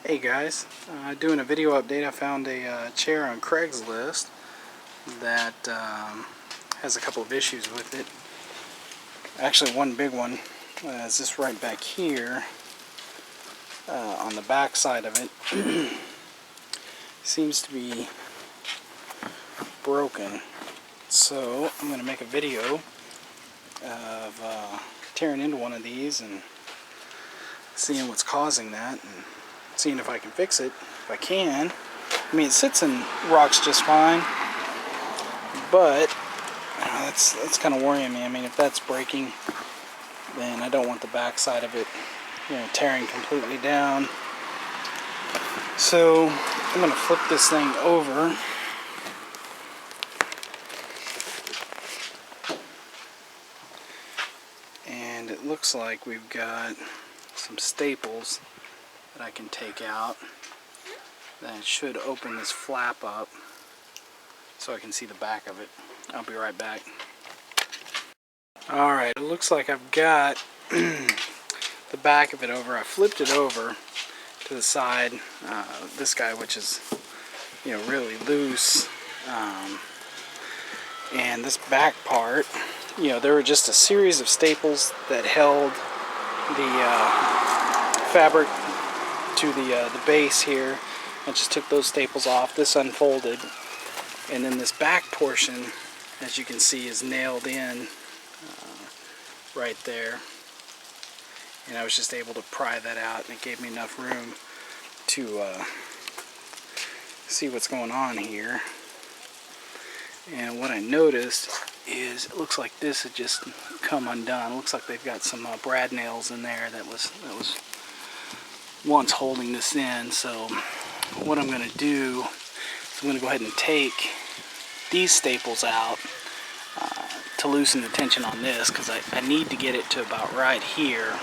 Hey guys, doing a video update. I found a chair on Craigslist that has a couple of issues with it. Actually, one big one is this right back here on the back side of it. Seems to be broken. So I'm going to make a video of tearing into one of these and seeing what's causing that, and seeing if I can fix it. If I can. I mean, it sits and rocks just fine, but that's kind of worrying me. I mean, if that's breaking, then I don't want the back side of it, tearing completely down. So I'm going to flip this thing over. And it looks like we've got some staples that I can take out. That should open this flap up so I can see the back of it. I'll be right back. Alright, it looks like I've got the back of it over. I flipped it over to the side, this guy, which is really loose, and this back part, there were just a series of staples that held the fabric to the base here. I just took those staples off. This unfolded, and then this back portion, as you can see, is nailed in right there, and I was just able to pry that out, and it gave me enough room to see what's going on here. And what I noticed is it looks like this had just come undone. It looks like they've got some brad nails in there that was once holding this in. So what I'm going to do is I'm going to go ahead and take these staples out to loosen the tension on this, because I need to get it to about right here,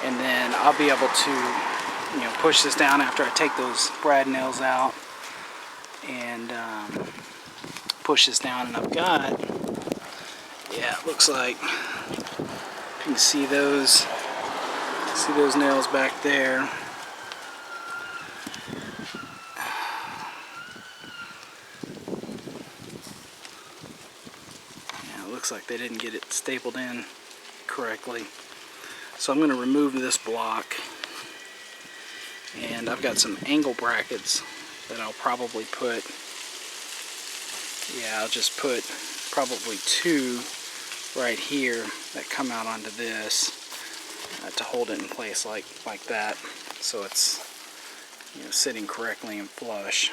and then I'll be able to push this down after I take those brad nails out and push this down. And I've got, it looks like you can see those nails back there. Looks like they didn't get it stapled in correctly. So I'm going to remove this block, and I've got some angle brackets that I'll probably put, I'll just put probably 2 right here that come out onto this to hold it in place like that, so it's sitting correctly and flush.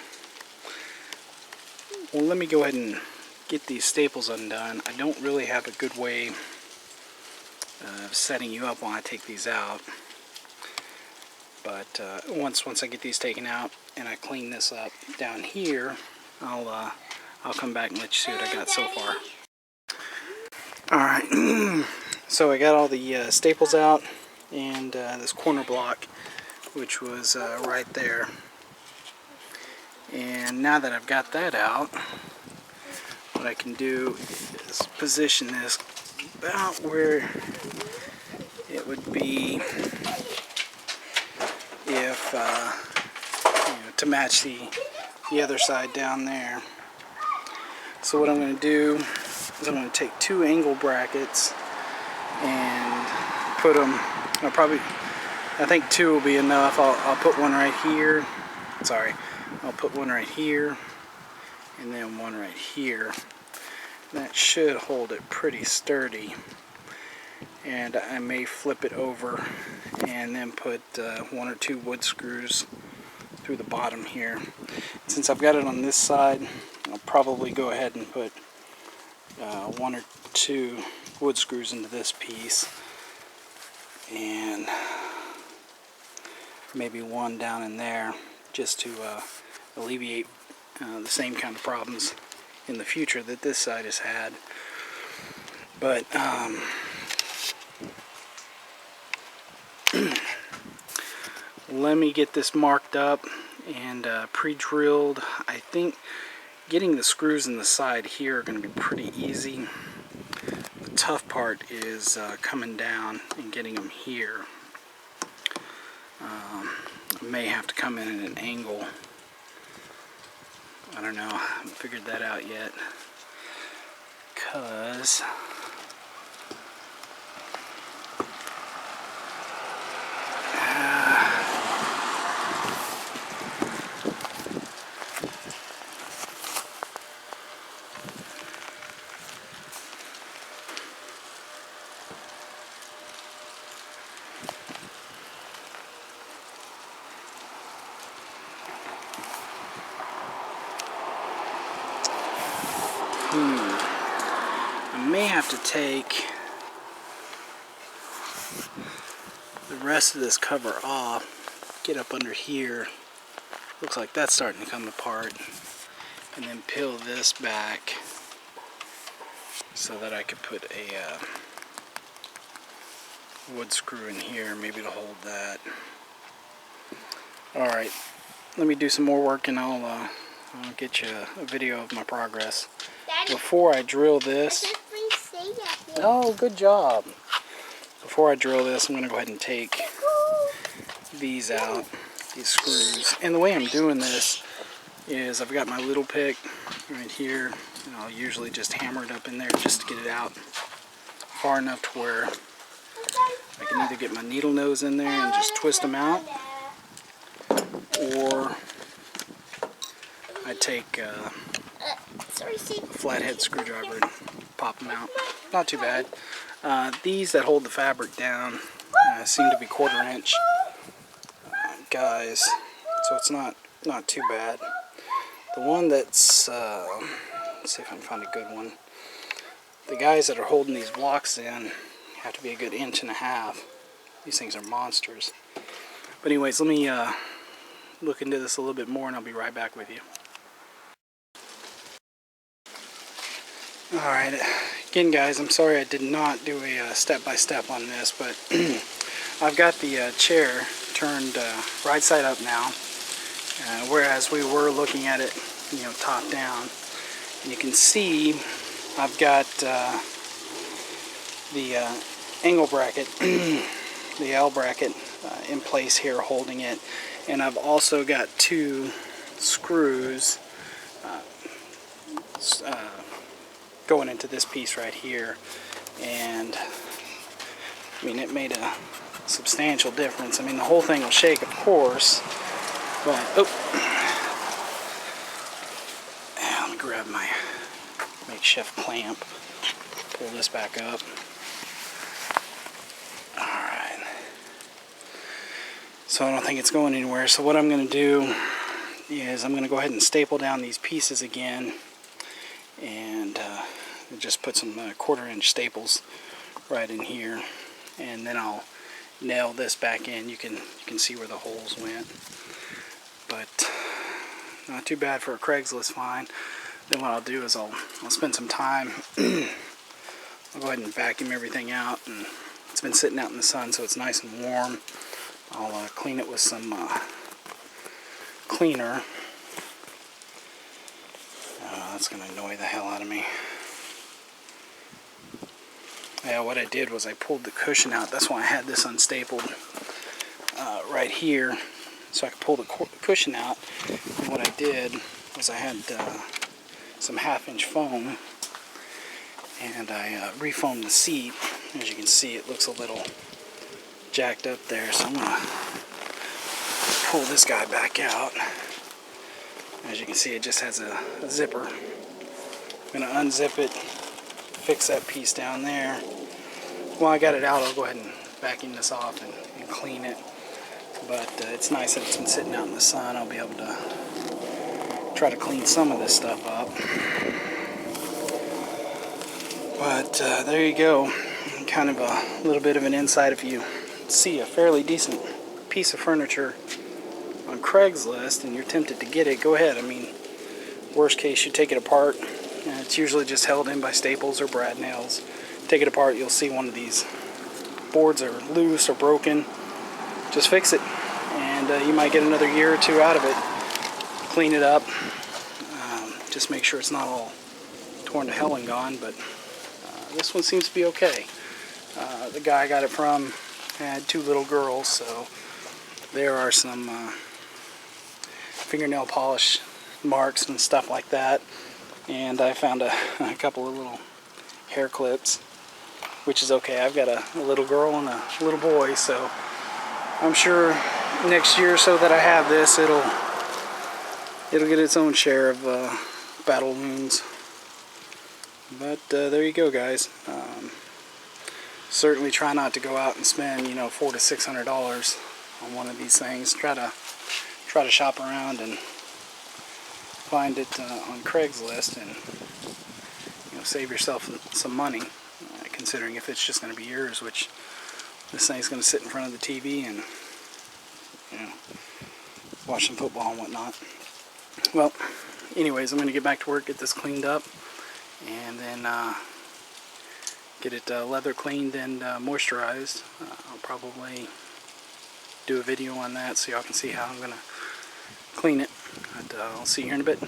Well, let me go ahead and get these staples undone. I don't really have a good way of setting you up while I take these out, but once I get these taken out and I clean this up down here, I'll come back and let you see what I got so far. Alright, so I got all the staples out, and this corner block, which was right there. And now that I've got that out, what I can do is position this about where it would be if to match the other side down there. So what I'm going to do is I'm going to take 2 angle brackets and put them, I think 2 will be enough. I'll put one right here. I'll put one right here, and then one right here. That should hold it pretty sturdy. And I may flip it over and then put 1 or 2 wood screws through the bottom here. Since I've got it on this side, I'll probably go ahead and put 1 or 2 wood screws into this piece, and maybe 1 down in there, just to alleviate the same kind of problems in the future that this side has had. But let me get this marked up and pre-drilled. I think getting the screws in the side here are going to be pretty easy. The tough part is coming down and getting them here. I may have to come in at an angle. I don't know, I haven't figured that out yet. Because I may have to take the rest of this cover off, get up under here. Looks like that's starting to come apart. And then peel this back so that I could put a wood screw in here, maybe to hold that. Alright, let me do some more work and I'll get you a video of my progress. Daddy, before I drill this... Oh, good job. Before I drill this, I'm going to go ahead and take these out, these screws. And the way I'm doing this is I've got my little pick right here, and I'll usually just hammer it up in there just to get it out far enough to where I can either get my needle nose in there and just twist them out, or I take a flathead screwdriver and pop them out. Not too bad. These that hold the fabric down seem to be 1/4 inch guys, so it's not too bad. The one that's let's see if I can find a good one. The guys that are holding these blocks in have to be a good 1.5 inches. These things are monsters. But anyways, let me look into this a little bit more and I'll be right back with you. Alright, again guys, I'm sorry I did not do a step-by-step on this, but I've got the chair turned right side up now, whereas we were looking at it, you know, top down. And you can see I've got the angle bracket, the L bracket in place here holding it, and I've also got 2 screws going into this piece right here, and I mean it made a substantial difference. I mean the whole thing will shake, of course, but let me grab my makeshift clamp, pull this back up. Alright, so I don't think it's going anywhere, so what I'm going to do is I'm going to go ahead and staple down these pieces again, and just put some 1/4 inch staples right in here, and then I'll nail this back in. You can see where the holes went, but not too bad for a Craigslist find. Then what I'll do is I'll spend some time. I'll go ahead and vacuum everything out, and it's been sitting out in the sun so it's nice and warm. I'll clean it with some cleaner. That's going to annoy the hell out of me. Yeah, what I did was I pulled the cushion out. That's why I had this unstapled right here, so I could pull the cushion out. And what I did was I had some 1/2 inch foam, and I refoamed the seat. As you can see, it looks a little jacked up there, so I'm going to pull this guy back out. As you can see, it just has a zipper. I'm going to unzip it, fix that piece down there. While I got it out, I'll go ahead and vacuum this off and clean it. But it's nice that it's been sitting out in the sun. I'll be able to try to clean some of this stuff up. But there you go. Kind of a little bit of an insight. If you see a fairly decent piece of furniture on Craigslist and you're tempted to get it, go ahead. I mean, worst case, you take it apart. It's usually just held in by staples or brad nails. Take it apart, you'll see one of these boards are loose or broken. Just fix it, and you might get another year or 2 out of it. Clean it up. Just make sure it's not all torn to hell and gone, but this one seems to be okay. The guy I got it from had 2 little girls, so there are some fingernail polish marks and stuff like that, and I found a couple of little hair clips, which is okay. I've got a little girl and a little boy, so I'm sure next year or so that I have this, it'll get its own share of battle wounds. But there you go, guys. Certainly try not to go out and spend, you know, $400 to $600 on one of these things. Try to shop around and find it on Craigslist, and you know, save yourself some money, considering if it's just going to be yours, which this thing's going to sit in front of the TV and, you know, watch some football and whatnot. Well, anyways, I'm going to get back to work, get this cleaned up, and then get it leather cleaned and moisturized. I'll probably do a video on that so y'all can see how I'm going to clean it. But I'll see you here in a bit.